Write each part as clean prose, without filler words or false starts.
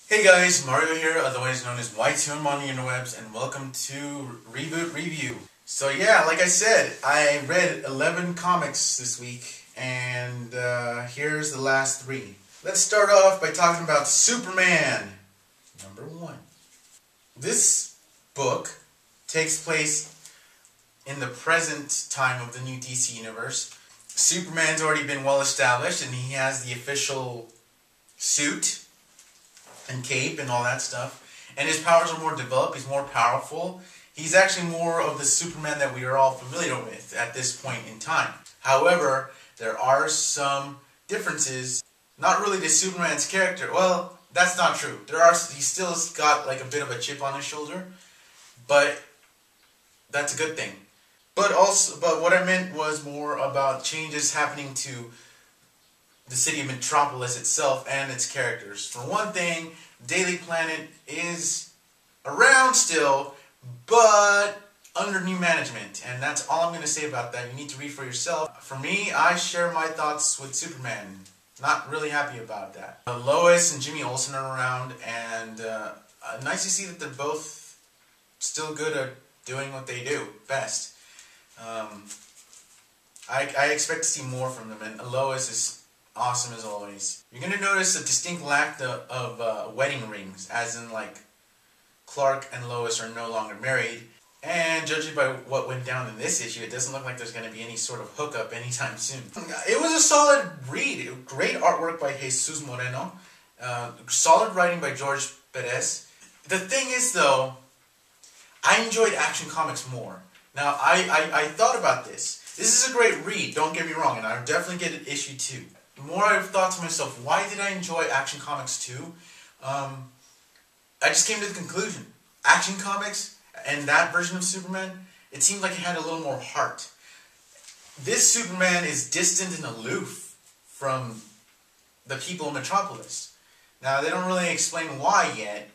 Hey guys, Mario here, otherwise known as Y2 on the interwebs, and welcome to Reboot Review. So yeah, like I said, I read 11 comics this week, and here's the last 3. Let's start off by talking about Superman, number 1. This book takes place in the present time of the new DC universe. Superman's already been well established, and he has the official suit and cape and all that stuff. And his powers are more developed, he's more powerful. He's actually more of the Superman that we are all familiar with at this point in time. However, there are some differences. Not really to Superman's character. Well, that's not true. He still got like a bit of a chip on his shoulder, but that's a good thing. But what I meant was more about changes happening to the city of Metropolis itself and its characters. For one thing, Daily Planet is around still, but under new management, and that's all I'm going to say about that. You need to read for yourself. For me, I share my thoughts with Superman. Not really happy about that. Lois and Jimmy Olsen are around, and nice to see that they're both still good at doing what they do best. I expect to see more from them, and Lois is awesome as always. You're going to notice a distinct lack of wedding rings, as in like Clark and Lois are no longer married. And judging by what went down in this issue, it doesn't look like there's going to be any sort of hookup anytime soon. It was a solid read. Great artwork by Jesus Moreno. Solid writing by George Perez. The thing is though, I enjoyed Action Comics more. Now, I thought about this. This is a great read, don't get me wrong, and I'll definitely get issue 2. The more I've thought to myself, why did I enjoy Action Comics 2? I just came to the conclusion. Action Comics and that version of Superman, it seemed like it had a little more heart. This Superman is distant and aloof from the people of Metropolis. Now, they don't really explain why yet,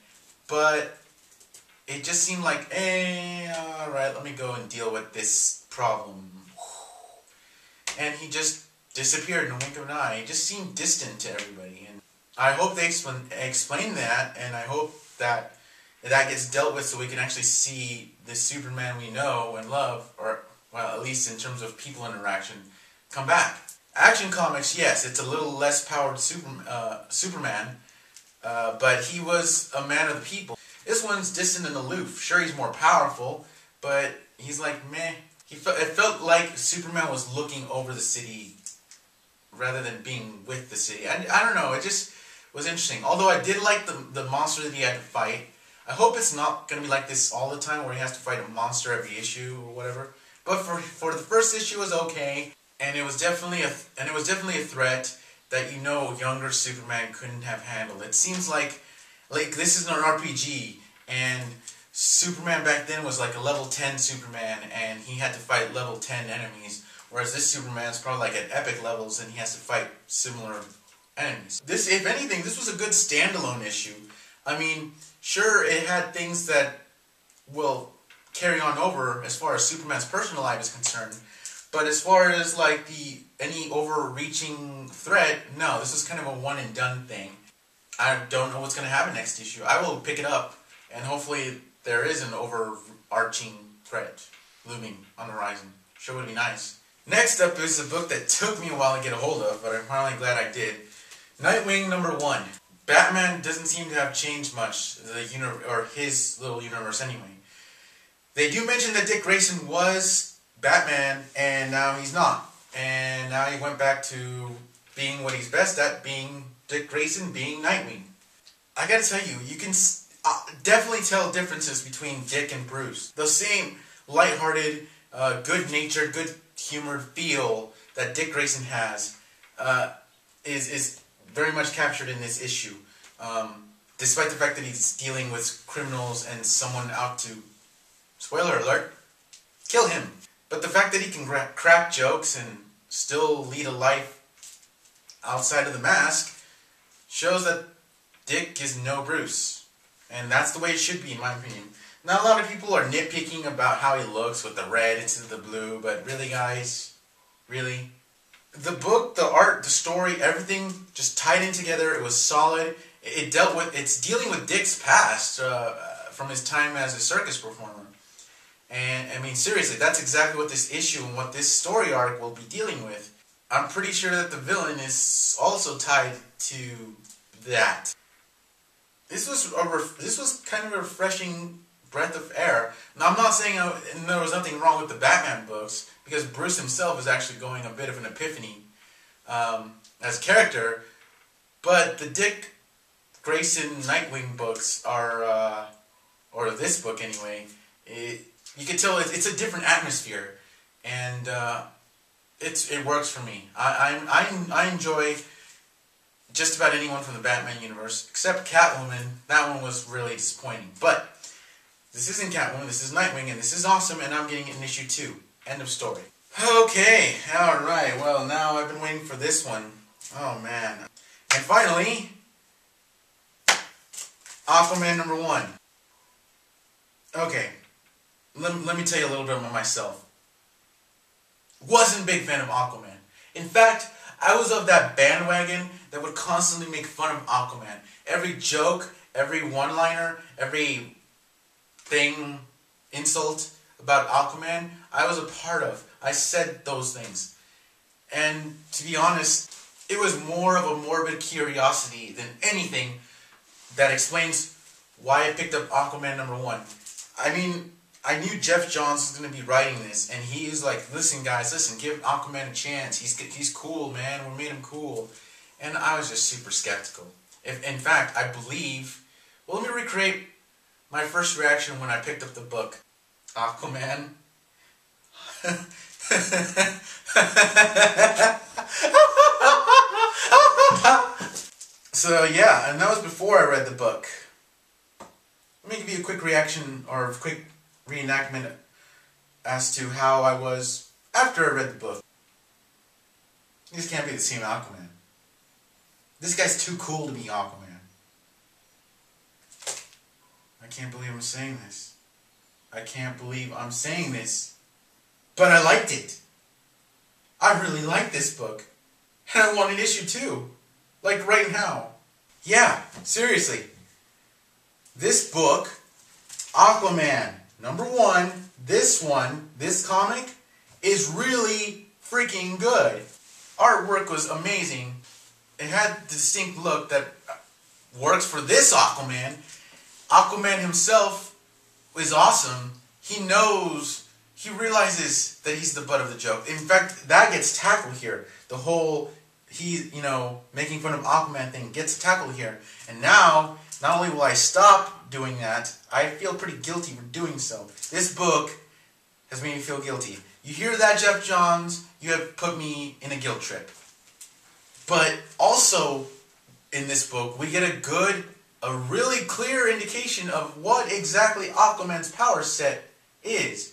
but it just seemed like, alright, let me go and deal with this problem. And he just disappeared in a wink of an eye. He just seemed distant to everybody. And I hope they explain that, and I hope that gets dealt with so we can actually see the Superman we know and love, or, well, at least in terms of people interaction, come back. Action Comics, yes, it's a little less powered Superman, but he was a man of the people. This one's distant and aloof. Sure, he's more powerful, but he's like, meh. It felt like Superman was looking over the city rather than being with the city. I don't know, it just was interesting. Although I did like the monster that he had to fight. I hope it's not going to be like this all the time, where he has to fight a monster every issue or whatever. But for the first issue, it was okay, and it was definitely a threat that younger Superman couldn't have handled. It seems like this is an RPG, and Superman back then was like a level 10 Superman, and he had to fight level 10 enemies, whereas this Superman's probably like at epic levels, and he has to fight similar enemies. If anything, this was a good standalone issue. I mean, sure, it had things that will carry on over as far as Superman's personal life is concerned, but as far as like any overreaching threat, no, this is kind of a one and done thing. I don't know what's going to happen next issue. I will pick it up, and hopefully there is an overarching threat looming on the horizon. Sure would be nice. Next up is a book that took me a while to get a hold of, but I'm finally glad I did. Nightwing number 1. Batman doesn't seem to have changed much, or his little universe anyway. They do mention that Dick Grayson was Batman, and now he's not. And now he went back to being what he's best at, being Dick Grayson, being Nightwing. I gotta tell you, you can definitely tell differences between Dick and Bruce. The same lighthearted, good-natured, good-humored feel that Dick Grayson has is very much captured in this issue. Despite the fact that he's dealing with criminals and someone out to, spoiler alert, kill him. But the fact that he can crack jokes and still lead a life outside of the mask shows that Dick is no Bruce. And that's the way it should be, in my opinion. Now, a lot of people are nitpicking about how he looks with the red instead of the blue, but really, guys? Really? The book, the art, the story, everything just tied in together. It was solid. It's dealing with Dick's past from his time as a circus performer. And I mean, seriously, that's exactly what this issue and what this story arc will be dealing with. I'm pretty sure that the villain is also tied to that. This was kind of a refreshing breath of air. Now, I'm not saying there was nothing wrong with the Batman books, because Bruce himself is actually going a bit of an epiphany as a character, but the Dick Grayson Nightwing books are, or this book anyway, you can tell it's a different atmosphere, and it works for me. I enjoy just about anyone from the Batman universe, except Catwoman. That one was really disappointing. But this isn't Catwoman, this is Nightwing, and this is awesome, and I'm getting it in issue 2. End of story. Okay, alright, well now I've been waiting for this one. Oh man. And finally, Aquaman #1. Okay, let me tell you a little bit about myself. Wasn't a big fan of Aquaman. In fact, I was of that bandwagon that would constantly make fun of Aquaman. Every joke, every one-liner, every thing, insult about Aquaman, I was a part of. I said those things. And to be honest, it was more of a morbid curiosity than anything that explains why I picked up Aquaman #1. I mean, I knew Jeff Johns was going to be writing this, and he was like, listen guys, listen, give Aquaman a chance. He's cool, man. We made him cool. And I was just super skeptical. In fact, I believe... Well, let me recreate my first reaction when I picked up the book. Aquaman. So yeah, and that was before I read the book. Let me give you a quick reaction, or a quick reenactment as to how I was after I read the book. This can't be the same Aquaman. This guy's too cool to be Aquaman. I can't believe I'm saying this. I can't believe I'm saying this. But I liked it. I really liked this book. And I wanted issue 2. Like right now. Yeah, seriously. This book, Aquaman #1, this comic, is really freaking good. Artwork was amazing. It had the distinct look that works for this Aquaman. Aquaman himself is awesome. He realizes that he's the butt of the joke. In fact, that gets tackled here. The whole, making fun of Aquaman thing gets tackled here. And now, not only will I stop doing that, I feel pretty guilty for doing so. This book has made me feel guilty. You hear that, Jeff Johns? You have put me in a guilt trip. But also, in this book, we get a really clear indication of what exactly Aquaman's power set is.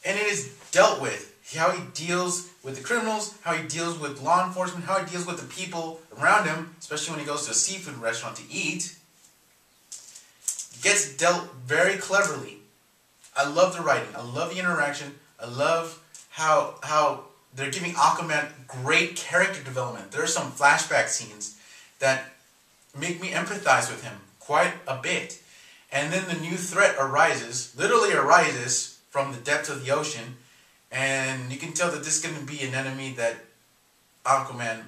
And it is dealt with. How he deals with the criminals, how he deals with law enforcement, how he deals with the people around him, especially when he goes to a seafood restaurant to eat. It gets dealt very cleverly. I love the writing. I love the interaction. I love how they're giving Aquaman great character development. There are some flashback scenes that make me empathize with him quite a bit. And then the new threat arises, literally arises from the depths of the ocean, and you can tell that this is going to be an enemy that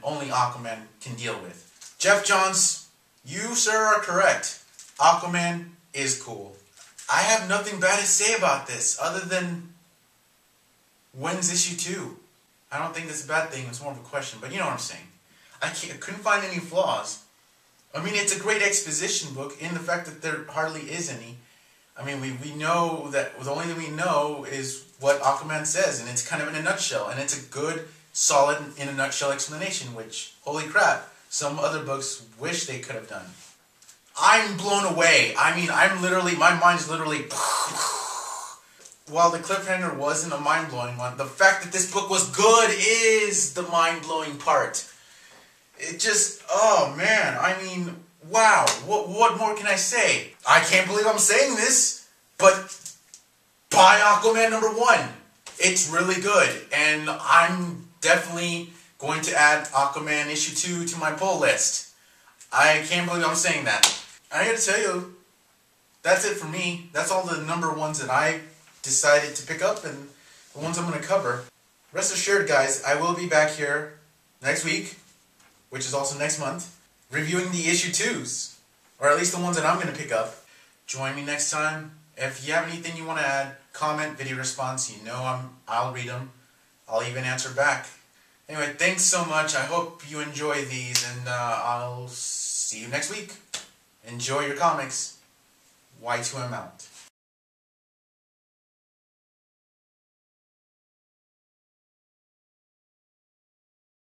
only Aquaman can deal with. Jeff Johns, you, sir, are correct. Aquaman is cool. I have nothing bad to say about this, other than, when's issue 2? I don't think that's a bad thing, it's more of a question, but you know what I'm saying. I couldn't find any flaws. I mean, it's a great exposition book in the fact that there hardly is any. I mean, we know that the only thing we know is what Aquaman says, and it's kind of in a nutshell, and it's a good, solid, in a nutshell explanation, which, holy crap, some other books wish they could have done. I'm blown away. I mean, my mind's literally... While the cliffhanger wasn't a mind-blowing one, the fact that this book was good is the mind-blowing part. It just, oh man, I mean, wow, what more can I say? I can't believe I'm saying this, but buy Aquaman #1. It's really good, and I'm definitely going to add Aquaman issue 2 to my pull list. I can't believe I'm saying that. I gotta tell you, that's it for me. That's all the number ones that I decided to pick up and the ones I'm gonna cover. Rest assured, guys, I will be back here next week, which is also next month, reviewing the issue 2s, or at least the ones that I'm gonna pick up. Join me next time. If you have anything you want to add, comment, video response, you know I'll read them. I'll even answer back. Anyway, thanks so much. I hope you enjoy these, and I'll see you next week. Enjoy your comics. Y2M out.